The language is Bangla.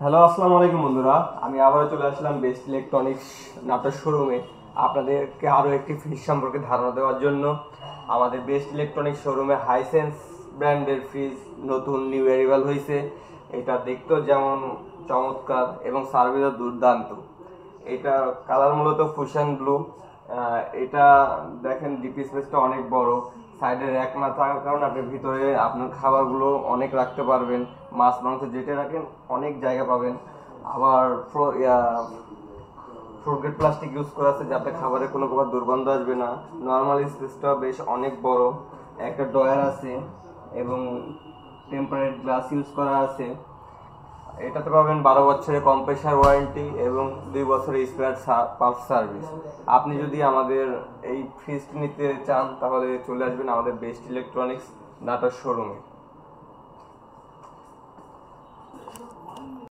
হ্যালো, আসসালামু আলাইকুম বন্ধুরা। আমি আবারও চলে আসলাম বেস্ট ইলেকট্রনিক্স নাটোর শোরুমে আপনাদেরকে আরও একটি ফ্রিজ সম্পর্কে ধারণা দেওয়ার জন্য। আমাদের বেস্ট ইলেকট্রনিক্স শোরুমে হাইসেন্স ব্র্যান্ডের ফ্রিজ নতুন নিউ অ্যারাইভাল হয়েছে। এটা দেখতেও যেমন চমৎকার এবং সার্ভিসও দুর্দান্ত। এটা কালার মূলত ফুশন ব্লু। এটা দেখেন ডিপি স্পেসটা অনেক বড়। সাইডে র্যাক না থাকার কারণে আপনি ভিতরে আপনার খাবারগুলো অনেক রাখতে পারবেন। মাছ মাংস যেটা রাখেন অনেক জায়গা পাবেন। আবার ফ্রুট গ্রেড প্লাস্টিক ইউজ করা আছে যাতে খাবারে কোনো প্রকার দুর্গন্ধ আসবে না। নর্মাল স্পেসটা বেশ অনেক বড়। একটা ডয়ার আছে এবং টেম্পারেট গ্লাস ইউজ করা আছে। এটাতে পাবেন 12 বছরের কম্প্রেসার ওয়ারেন্টি এবং 2 বছরের স্পেয়ার পার্টস সার্ভিস। আপনি যদি আমাদের এই ফ্রিজটি নিতে চান তাহলে চলে আসবেন আমাদের বেস্ট ইলেকট্রনিক্স নাটোর শোরুমে।